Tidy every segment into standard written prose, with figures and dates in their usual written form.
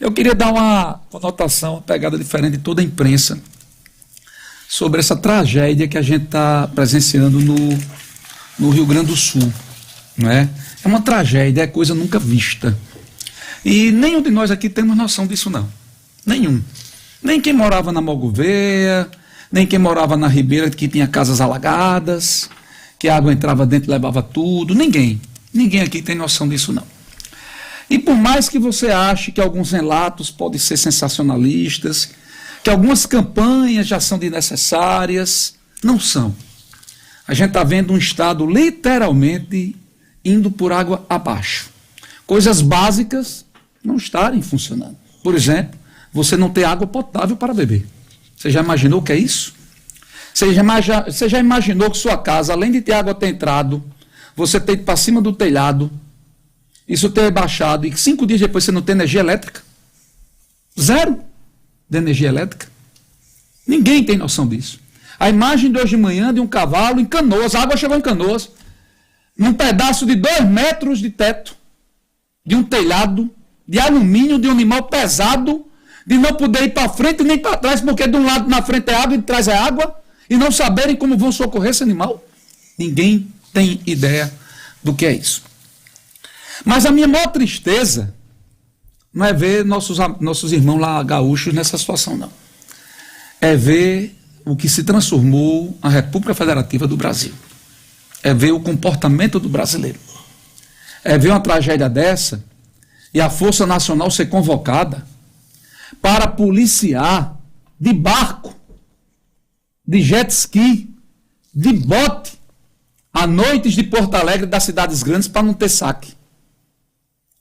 Eu queria dar uma conotação, uma pegada diferente de toda a imprensa sobre essa tragédia que a gente está presenciando no Rio Grande do Sul. Não é? É uma tragédia, é coisa nunca vista. E nenhum de nós aqui temos noção disso, não. Nenhum. Nem quem morava na Mogoveia, nem quem morava na Ribeira, que tinha casas alagadas, que a água entrava dentro e levava tudo. Ninguém. Ninguém aqui tem noção disso, não. E por mais que você ache que alguns relatos podem ser sensacionalistas, que algumas campanhas já são desnecessárias, não são. A gente está vendo um Estado literalmente indo por água abaixo. Coisas básicas não estarem funcionando. Por exemplo, você não ter água potável para beber. Você já imaginou o que é isso? Você já imaginou que sua casa, além de ter água ter entrado, você ter ido para cima do telhado, isso ter baixado, e 5 dias depois você não ter energia elétrica? Zero de energia elétrica. Ninguém tem noção disso. A imagem de hoje de manhã de um cavalo em Canoas, a água chegou em Canoas, num pedaço de 2 metros de teto, de um telhado, de alumínio, de um animal pesado, de não poder ir para frente nem para trás, porque de um lado na frente é água e de trás é água, e não saberem como vão socorrer esse animal. Ninguém tem ideia do que é isso. Mas a minha maior tristeza não é ver nossos irmãos lá gaúchos nessa situação, não. É ver o que se transformou a República Federativa do Brasil. É ver o comportamento do brasileiro. É ver uma tragédia dessa e a Força Nacional ser convocada para policiar de barco, de jet ski, de bote, a noites de Porto Alegre, das cidades grandes, para não ter saque,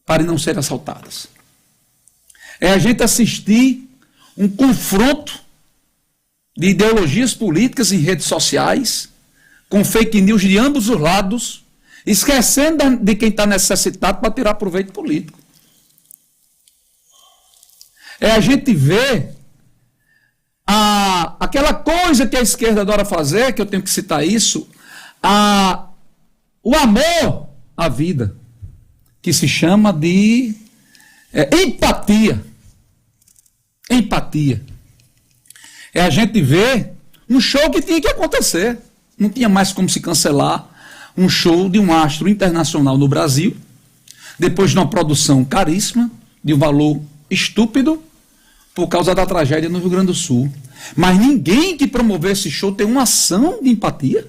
para não serem assaltadas. É a gente assistir um confronto de ideologias políticas em redes sociais, com fake news de ambos os lados, esquecendo de quem está necessitado para tirar proveito político. É a gente ver aquela coisa que a esquerda adora fazer, que eu tenho que citar isso, o amor à vida, que se chama de empatia. Empatia. É a gente ver um show que tinha que acontecer. Não tinha mais como se cancelar um show de um astro internacional no Brasil, depois de uma produção caríssima, de um valor estúpido, por causa da tragédia no Rio Grande do Sul. Mas ninguém que promoveu esse show tem uma ação de empatia.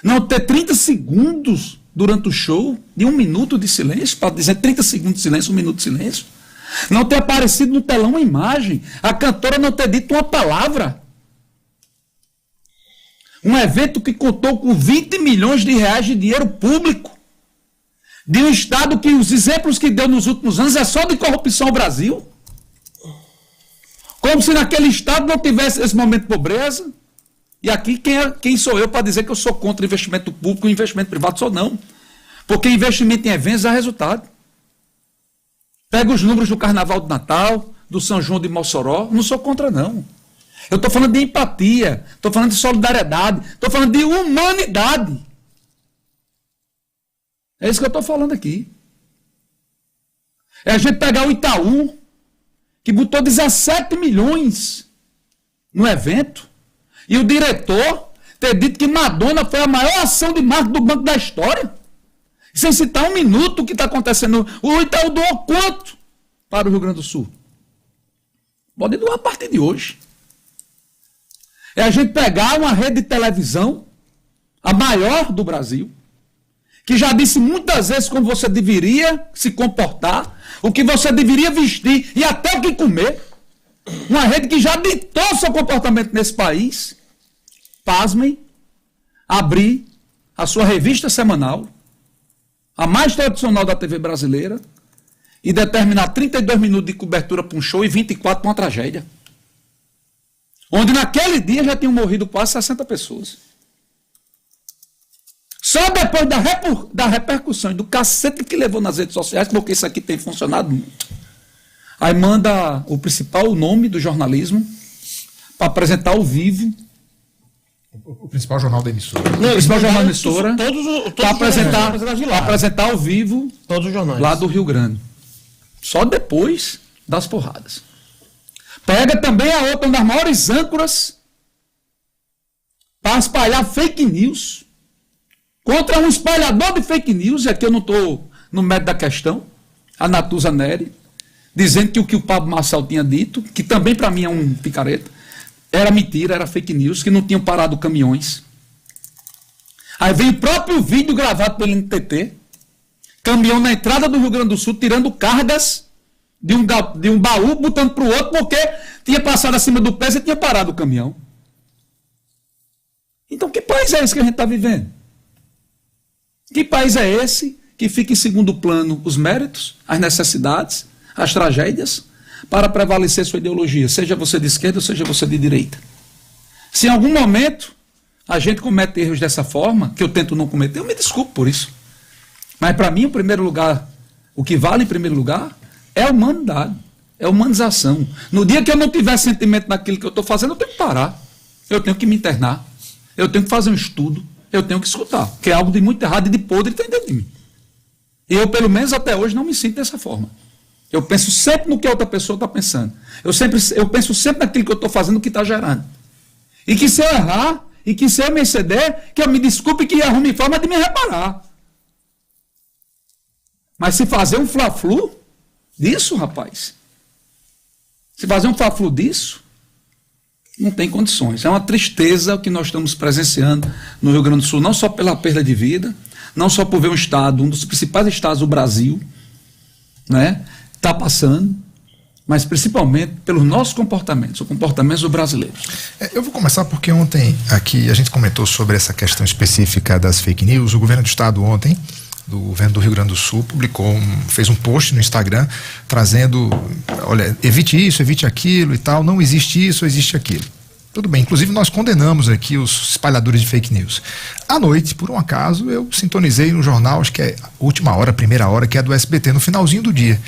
Não ter 30 segundos durante o show, de 1 minuto de silêncio, para dizer 30 segundos de silêncio, 1 minuto de silêncio. Não ter aparecido no telão uma imagem, a cantora não ter dito uma palavra. Um evento que contou com 20 milhões de reais de dinheiro público, de um Estado que os exemplos que deu nos últimos anos é só de corrupção ao Brasil. Como se naquele Estado não tivesse esse momento de pobreza. E aqui quem sou eu para dizer que eu sou contra investimento público e investimento privado? Sou não. Porque investimento em eventos dá resultado. Pega os números do Carnaval de Natal, do São João de Mossoró, não sou contra não. Eu estou falando de empatia, estou falando de solidariedade, estou falando de humanidade. É isso que eu estou falando aqui. É a gente pegar o Itaú, que botou 17 milhões no evento, e o diretor ter dito que Madonna foi a maior ação de marketing do banco da história, sem citar 1 minuto o que está acontecendo. O Itaú doou quanto para o Rio Grande do Sul? Pode doar a partir de hoje. É a gente pegar uma rede de televisão, a maior do Brasil, que já disse muitas vezes como você deveria se comportar, o que você deveria vestir e até o que comer. Uma rede que já ditou seu comportamento nesse país. Pasmem, abrir a sua revista semanal, a mais tradicional da TV brasileira, e determinar 32 minutos de cobertura para um show e 24 para uma tragédia. Onde naquele dia já tinham morrido quase 60 pessoas. Só depois da repercussão e do cacete que levou nas redes sociais, porque isso aqui tem funcionado muito. Aí manda o principal nome do jornalismo para apresentar ao vivo. O principal jornal da emissora. Não, o principal jornal da emissora. Todos para apresentar ao vivo todos os jornais lá do Rio Grande. Só depois das porradas. Pega também a outra, uma das maiores âncoras para espalhar fake news contra um espalhador de fake news, e aqui eu não estou no mérito da questão, a Natuza Neri, dizendo que o que o Pablo Marçal tinha dito, que também para mim é um picareta, era mentira, era fake news, que não tinham parado caminhões. Aí vem o próprio vídeo gravado pelo NTT, caminhão na entrada do Rio Grande do Sul, tirando cargas de um baú, botando para o outro, porque tinha passado acima do peso e tinha parado o caminhão. Então que país é esse que a gente está vivendo? Que país é esse que fica em segundo plano os méritos, as necessidades, as tragédias, para prevalecer sua ideologia, seja você de esquerda ou seja você de direita? Se em algum momento a gente comete erros dessa forma, que eu tento não cometer, eu me desculpo por isso. Mas para mim, em primeiro lugar, o que vale em primeiro lugar é a humanidade, é a humanização. No dia que eu não tiver sentimento naquilo que eu estou fazendo, eu tenho que parar, eu tenho que me internar, eu tenho que fazer um estudo, eu tenho que escutar, que é algo de muito errado e de podre está dentro de mim. E eu, pelo menos até hoje, não me sinto dessa forma. Eu penso sempre no que a outra pessoa está pensando. Eu penso sempre naquilo que eu estou fazendo, que está gerando. E que se eu errar, e que se eu me exceder, que eu me desculpe, que arrume forma de me reparar. Mas se fazer um fla-flu disso, rapaz, se fazer um fla-flu disso, não tem condições. É uma tristeza o que nós estamos presenciando no Rio Grande do Sul, não só pela perda de vida, não só por ver um estado, um dos principais estados do Brasil, né, está passando, mas principalmente pelos nossos comportamentos, os comportamentos dos brasileiros. Eu vou começar porque ontem aqui a gente comentou sobre essa questão específica das fake news. O governo do estado ontem, do governo do Rio Grande do Sul, fez um post no Instagram trazendo, olha, evite isso, evite aquilo e tal, não existe isso, existe aquilo. Tudo bem, inclusive nós condenamos aqui os espalhadores de fake news. À noite, por um acaso, eu sintonizei no jornal, acho que é a última hora, primeira hora, que é do SBT, no finalzinho do dia.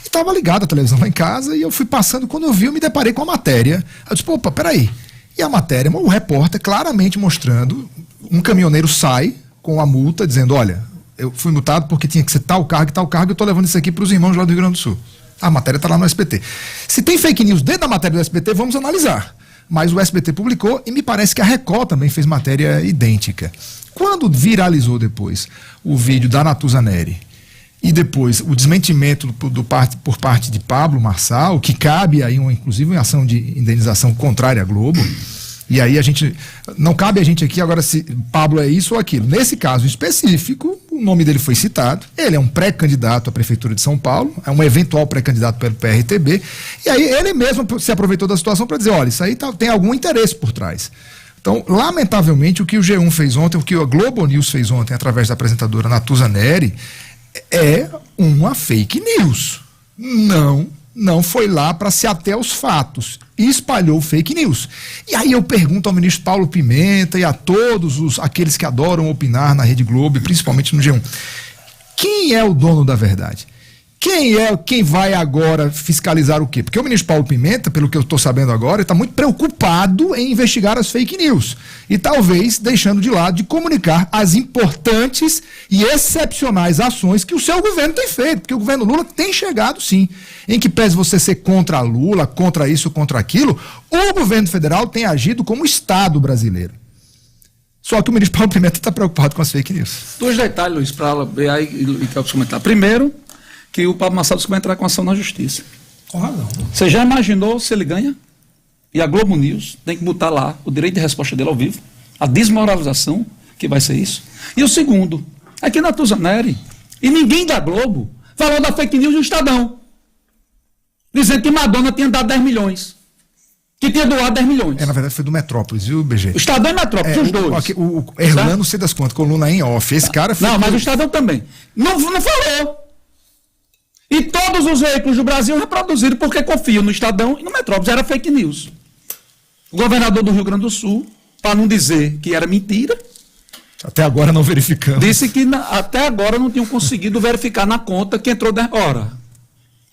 E estava ligado a televisão lá em casa e eu fui passando, quando eu vi, eu me deparei com a matéria. Eu disse, opa, peraí. E a matéria, o repórter claramente mostrando, um caminhoneiro sai com a multa, dizendo, olha, eu fui multado porque tinha que ser tal carga e tal carga, eu estou levando isso aqui para os irmãos lá do Rio Grande do Sul. A matéria está lá no SBT. Se tem fake news dentro da matéria do SBT, vamos analisar. Mas o SBT publicou e me parece que a Record também fez matéria idêntica. Quando viralizou depois o vídeo da Natuza Neri e depois o desmentimento por parte de Pablo Marçal, que cabe aí inclusive uma ação de indenização contrária à Globo, e aí não cabe a gente aqui agora se Pablo é isso ou aquilo. Nesse caso específico, o nome dele foi citado, ele é um pré-candidato à Prefeitura de São Paulo, é um eventual pré-candidato pelo PRTB, e aí ele mesmo se aproveitou da situação para dizer, olha, isso aí tem algum interesse por trás. Então, lamentavelmente, o que o G1 fez ontem, o que a Globo News fez ontem, através da apresentadora Natuza Neri, é uma fake news. Não foi lá para se ater aos fatos e espalhou fake news. E aí eu pergunto ao ministro Paulo Pimenta e a todos aqueles que adoram opinar na Rede Globo, principalmente no G1, quem é o dono da verdade? Quem vai agora fiscalizar o quê? Porque o ministro Paulo Pimenta, pelo que eu estou sabendo agora, está muito preocupado em investigar as fake news e talvez deixando de lado de comunicar as importantes e excepcionais ações que o seu governo tem feito, porque o governo Lula tem chegado sim, em que pese você ser contra Lula, contra isso, contra aquilo, o governo federal tem agido como Estado brasileiro. Só que o ministro Paulo Pimenta está preocupado com as fake news. Dois detalhes, Luiz, para ver aí e quero comentar. Primeiro, que o Pablo Marçal vai entrar com ação na justiça. Com razão. Você já imaginou se ele ganha? E a Globo News tem que botar lá o direito de resposta dele ao vivo, a desmoralização, que vai ser isso. E o segundo, aqui na Natuza Neri, e ninguém da Globo falou da fake news do Estadão, dizendo que Madonna tinha dado 10 milhões. Que tinha doado 10 milhões. Na verdade foi do Metrópolis, viu, BG? O Estadão e Metrópolis, os dois. O Erlano, não sei das quantas, coluna em off. Esse cara... Não, mas o Estadão também. Não falou. E todos os veículos do Brasil reproduziram porque confiam no Estadão e no Metrópolis. Era fake news. O governador do Rio Grande do Sul, para não dizer que era mentira, até agora não verificamos, disse que até agora não tinham conseguido verificar na conta que entrou 10 horas.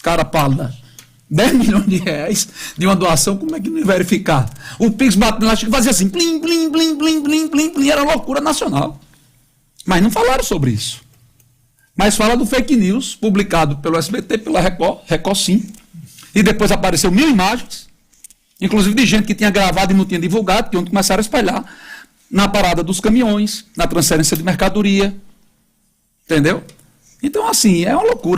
Cara pálida. 10 milhões de reais de uma doação, como é que não ia verificar? O Pix batendo lá, fazia assim, plim, plim, plim, plim, plim, plim, plim, era loucura nacional. Mas não falaram sobre isso. Mas fala do fake news publicado pelo SBT, pela Record sim. E depois apareceu 1000 imagens, inclusive de gente que tinha gravado e não tinha divulgado, que onde começaram a espalhar na parada dos caminhões, na transferência de mercadoria. Entendeu? Então, assim, é uma loucura.